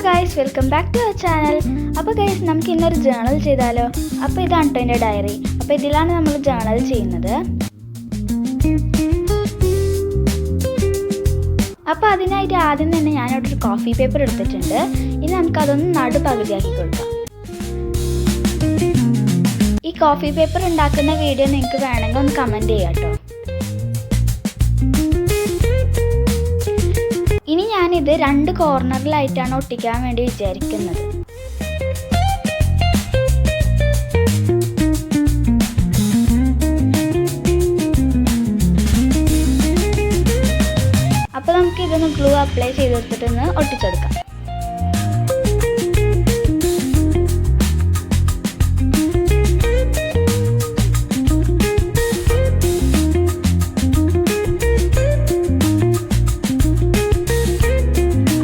Guys, welcome back to our channel. അപ്പോൾ guys, നമുക്ക് ഇന്നൊരു ജേണൽ ചെയ്താലോ? അപ്പോൾ ഇതാണ് കേട്ടോ എൻ്റെ ഡയറി. അപ്പോൾ ഇതിലാണ് നമ്മൾ ജേണൽ ചെയ്യുന്നത്. അപ്പോൾ അതിനായിട്ട് ആദ്യം തന്നെ ഞാനവിടെ ഒരു കോഫി പേപ്പർ എടുത്തിട്ടുണ്ട്. ഇനി നമുക്കതൊന്ന് നടുപകുതിയാക്കി കൊടുക്കാം. ഈ കോഫി പേപ്പർ ഉണ്ടാക്കുന്ന വീഡിയോ നിങ്ങൾക്ക് വേണമെങ്കിൽ ഒന്ന് കമൻറ്റ് ചെയ്യാം കേട്ടോ. ഇനി ഞാനിത് രണ്ട് കോർണറിലായിട്ടാണ് ഒട്ടിക്കാൻ വേണ്ടി വിചാരിക്കുന്നത്. അപ്പോൾ നമുക്ക് ഇതൊന്ന് ഗ്ലൂ അപ്ലൈ ചെയ്ത് കൊടുത്തിട്ടൊന്ന് ഒട്ടിച്ചെടുക്കാം.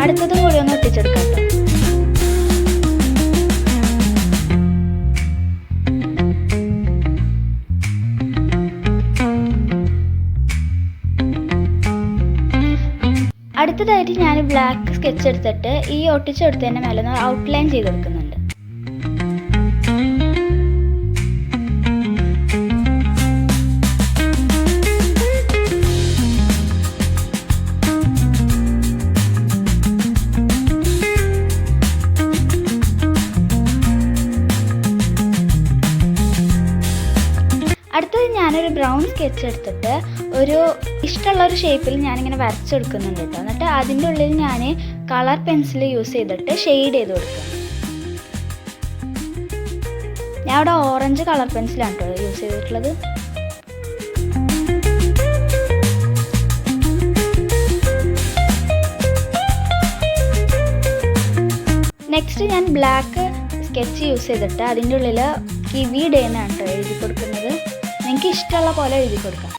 അടുത്തതും കൂടി ഒന്ന് ഒട്ടിച്ചെടുക്കാം കേട്ടോ. അടുത്തതായിട്ട് ഞാൻ ബ്ലാക്ക് സ്കെച്ച് എടുത്തിട്ട് ഈ ഒട്ടിച്ചെടുത്തതിൻ്റെ മേലെ ഒന്ന് ഔട്ട്ലൈൻ ചെയ്ത് കൊടുക്കുന്നുണ്ട്. അടുത്തത് ഞാനൊരു ബ്രൗൺ സ്കെച്ച് എടുത്തിട്ട് ഒരു ഇഷ്ടമുള്ളൊരു ഷേപ്പിൽ ഞാനിങ്ങനെ വരച്ചെടുക്കുന്നുണ്ട് കേട്ടോ. എന്നിട്ട് അതിൻ്റെ ഉള്ളിൽ ഞാൻ കളർ പെൻസിൽ യൂസ് ചെയ്തിട്ട് ഷെയ്ഡ് ചെയ്ത് കൊടുക്കുക. ഞാൻ അവിടെ ഓറഞ്ച് കളർ പെൻസിലാണ് കേട്ടോ യൂസ് ചെയ്തിട്ടുള്ളത്. നെക്സ്റ്റ് ഞാൻ ബ്ലാക്ക് സ്കെച്ച് യൂസ് ചെയ്തിട്ട് അതിൻ്റെ ഉള്ളിൽ കിവി ഡേ എന്നാണ് കേട്ടോ എഴുതി കൊടുക്കുന്നത്. നിങ്ങൾക്ക് ഇഷ്ടമുള്ള പോലെ എഴുതി കൊടുക്കാം.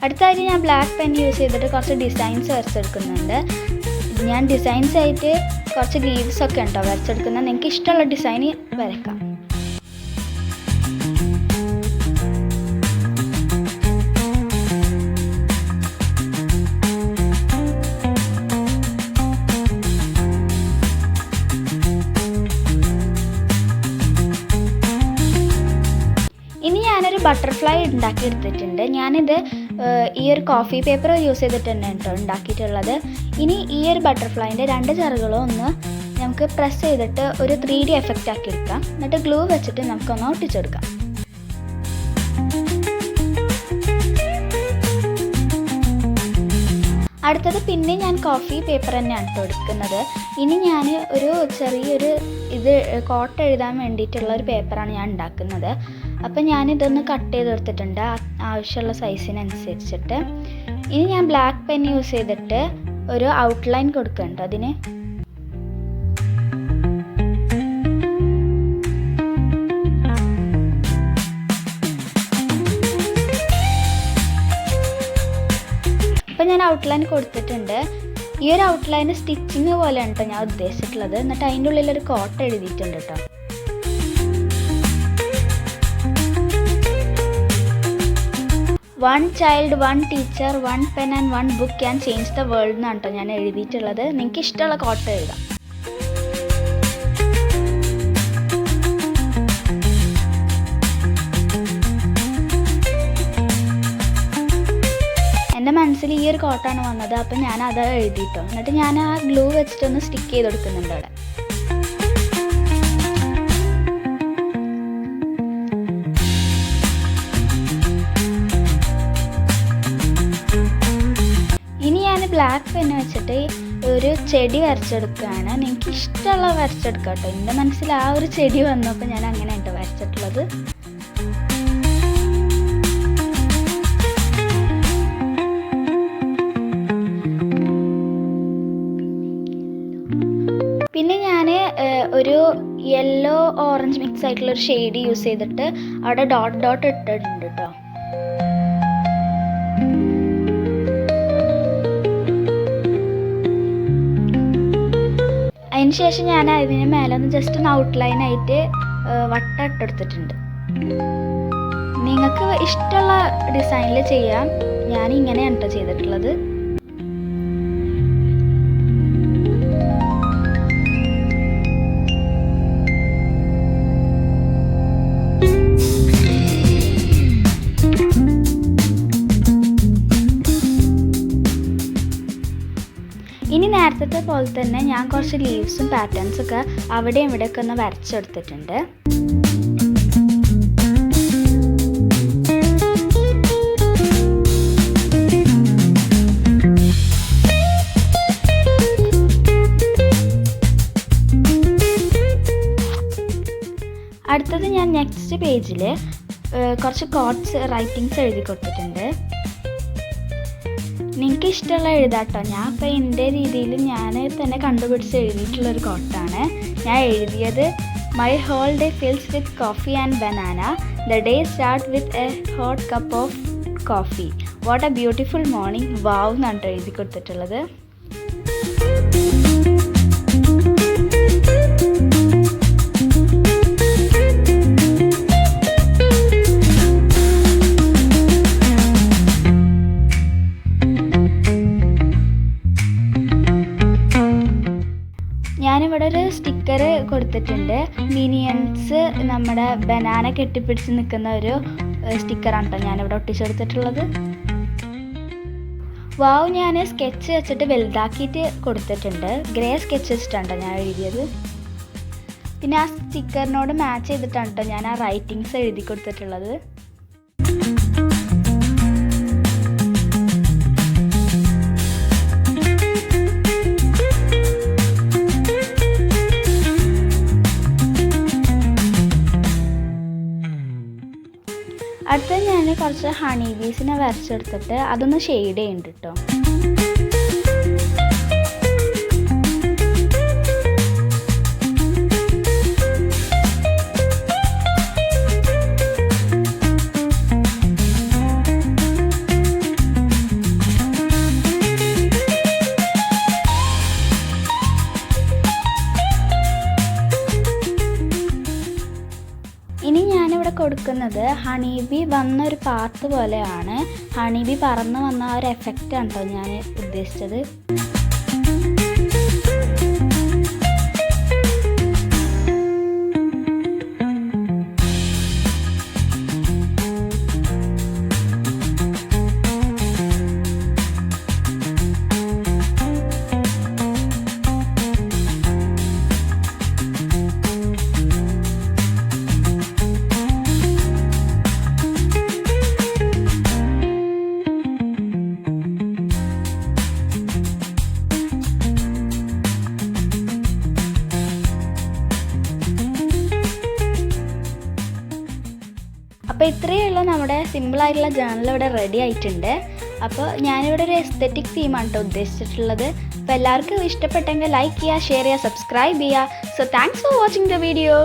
അടുത്തായിട്ട് ഞാൻ ബ്ലാക്ക് പെൻ യൂസ് ചെയ്തിട്ട് കുറച്ച് ഡിസൈൻസ് വരച്ചെടുക്കുന്നുണ്ട്. ഞാൻ ഡിസൈൻസ് ആയിട്ട് കുറച്ച് ലീവ്സ് ഒക്കെ ഉണ്ടോ വരച്ചെടുക്കുന്നത്. നിങ്ങൾക്ക് ഇഷ്ടമുള്ള ഡിസൈൻ വരക്കാം. ഇനി ഞാനൊരു ബട്ടർഫ്ലൈ ഉണ്ടാക്കി എടുത്തിട്ടുണ്ട്. ഞാനിത് ഈ ഒരു കോഫി പേപ്പർ യൂസ് ചെയ്തിട്ടുണ്ട് കേട്ടോ ഉണ്ടാക്കിയിട്ടുള്ളത്. ഇനി ഈ ഒരു ബട്ടർഫ്ലൈൻ്റെ രണ്ട് ചിറകുകളും ഒന്ന് നമുക്ക് പ്രസ് ചെയ്തിട്ട് ഒരു 3D എഫക്റ്റ് ആക്കി എടുക്കാം. എന്നിട്ട് ഗ്ലൂ വെച്ചിട്ട് നമുക്കൊന്ന് ഒട്ടിച്ചെടുക്കാം. അടുത്തത് പിന്നെ ഞാൻ കോഫി പേപ്പർ തന്നെയാണ് കേട്ടോ എടുക്കുന്നത്. ഇനി ഞാൻ ഒരു ചെറിയൊരു കോട്ട് എഴുതാൻ വേണ്ടിയിട്ടുള്ള ഒരു പേപ്പറാണ് ഞാൻ ഉണ്ടാക്കുന്നത്. അപ്പം ഞാനിതൊന്ന് കട്ട് ചെയ്ത് എടുത്തിട്ടുണ്ട് ആവശ്യമുള്ള സൈസിനനുസരിച്ചിട്ട്. ഇനി ഞാൻ ബ്ലാക്ക് പെൻ യൂസ് ചെയ്തിട്ട് ഒരു ഔട്ട്ലൈൻ കൊടുക്കുന്നുണ്ട് അതിന്. അപ്പം ഞാൻ ഔട്ട്ലൈൻ കൊടുത്തിട്ടുണ്ട്. ഈ ഒരു ഔട്ട്ലൈൻ സ്റ്റിച്ചിങ് പോലെയാണ് കേട്ടോ ഞാൻ ഉദ്ദേശിച്ചിട്ടുള്ളത്. എന്നിട്ട് അതിൻ്റെ ഉള്ളിലൊരു കോട്ട് എഴുതിയിട്ടുണ്ട് കേട്ടോ. One child, one teacher, one pen and one book can change the world എന്നാണ് കേട്ടോ ഞാൻ എഴുതിയിട്ടുള്ളത്. നിങ്ങൾക്ക് ഇഷ്ടമുള്ള കോട്ട് എഴുതാം. എൻ്റെ മനസ്സിൽ ഈ ഒരു കോട്ടാണ് വന്നത്. അപ്പം ഞാൻ അത് എഴുതിയിട്ടോ. എന്നിട്ട് ഞാൻ ആ ഗ്ലൂ വെച്ചിട്ടൊന്ന് സ്റ്റിക്ക് ചെയ്ത് കൊടുക്കുന്നുണ്ട് അവിടെ. ഇനി ഞാൻ ബ്ലാക്ക് പെന്ന് വെച്ചിട്ട് ഒരു ചെടി വരച്ചെടുക്കുകയാണ്. നിങ്ങൾക്ക് ഇഷ്ടമുള്ള വരച്ചെടുക്കാം കേട്ടോ. എൻ്റെ മനസ്സിൽ ആ ഒരു ചെടി വന്നപ്പോൾ ഞാൻ അങ്ങനെ കേട്ടോ വരച്ചിട്ടുള്ളത്. പിന്നെ ഞാൻ ഒരു യെല്ലോ ഓറഞ്ച് മിക്സ് ആയിട്ടുള്ള ഒരു ഷെയ്ഡ് യൂസ് ചെയ്തിട്ട് അവിടെ ഡോട്ട് ഡോട്ട് ഇട്ടിട്ടുണ്ട് കേട്ടോ. അതിന് ശേഷം ഞാൻ അതിന് മേലെ ഒന്ന് ജസ്റ്റ് ഒന്ന് ഔട്ട്ലൈൻ ആയിട്ട് വട്ടം ഇട്ടെടുത്തിട്ടുണ്ട്. നിങ്ങൾക്ക് ഇഷ്ടമുള്ള ഡിസൈനിൽ ചെയ്യാം. ഞാൻ ഇങ്ങനെയാണ് കേട്ടോ ചെയ്തിട്ടുള്ളത്. ഇനി നേരത്തെ പോലെ തന്നെ ഞാൻ കുറച്ച് ലീവ്സും പാറ്റേൺസൊക്കെ അവിടെയും ഇവിടെയൊക്കെ ഒന്ന് വരച്ചെടുത്തിട്ടുണ്ട്. അടുത്തത് ഞാൻ നെക്സ്റ്റ് പേജിൽ കുറച്ച് കോട്ട്സ് റൈറ്റിങ്സ് എഴുതി കൊടുത്തിട്ടുണ്ട്. നിങ്ങൾക്ക് ഇഷ്ടമുള്ള എഴുതാട്ടോ. ഞാൻ ഇപ്പോൾ എൻ്റെ രീതിയിൽ ഞാൻ തന്നെ കണ്ടുപിടിച്ച് എഴുതിയിട്ടുള്ളൊരു കോട്ടാണ്. ഞാൻ എഴുതിയത് my whole day fills with coffee and banana. The day start with a hot cup of coffee. What a beautiful morning. Wow എന്നാണ് കേട്ടോ എഴുതി കൊടുത്തിട്ടുള്ളത്. ഞാനിവിടെ ഒരു സ്റ്റിക്കർ കൊടുത്തിട്ടുണ്ട്. മിനിയൻസ് നമ്മുടെ ബനാന കെട്ടിപ്പിടിച്ച് നിൽക്കുന്ന ഒരു സ്റ്റിക്കറാണ് കേട്ടോ ഞാനിവിടെ ഒട്ടിച്ചെടുത്തിട്ടുള്ളത്. വാവ് ഞാൻ സ്കെച്ച് വെച്ചിട്ട് വലുതാക്കിയിട്ട് കൊടുത്തിട്ടുണ്ട്. ഗ്രേ സ്കെച്ച് വെച്ചിട്ടാണ് ഞാൻ എഴുതിയത്. പിന്നെ ആ സ്റ്റിക്കറിനോട് മാച്ച് ചെയ്തിട്ടാണ് കേട്ടോ ഞാൻ ആ റൈറ്റിങ്സ് എഴുതി കൊടുത്തിട്ടുള്ളത്. അടുത്ത ഞാൻ കുറച്ച് ഹണി ബീസിനെ വരച്ചെടുത്തിട്ട് അതൊന്ന് ഷെയ്ഡ് ചെയ്യുന്നുണ്ട് കേട്ടോ. ഇനി ഞാനിവിടെ കൊടുക്കുന്നത് ഹണി ബി വന്നൊരു പാത്ത് പോലെയാണ്. ഹണി ബി പറന്ന് വന്ന ആ ഒരു എഫക്റ്റാണ് കേട്ടോ ഞാൻ ഉദ്ദേശിച്ചത്. അപ്പോൾ ഇത്രയുള്ള നമ്മുടെ സിമ്പിളായിട്ടുള്ള ജേർണൽ ഇവിടെ റെഡി ആയിട്ടുണ്ട്. അപ്പോൾ ഞാനിവിടെ ഒരു എസ്തെറ്റിക് തീമാണ് കേട്ടോ ഉദ്ദേശിച്ചിട്ടുള്ളത്. അപ്പോൾ എല്ലാവർക്കും ഇഷ്ടപ്പെട്ടെങ്കിൽ ലൈക്ക് ചെയ്യുക, ഷെയർ ചെയ്യുക, സബ്സ്ക്രൈബ് ചെയ്യുക. So thanks for watching the video.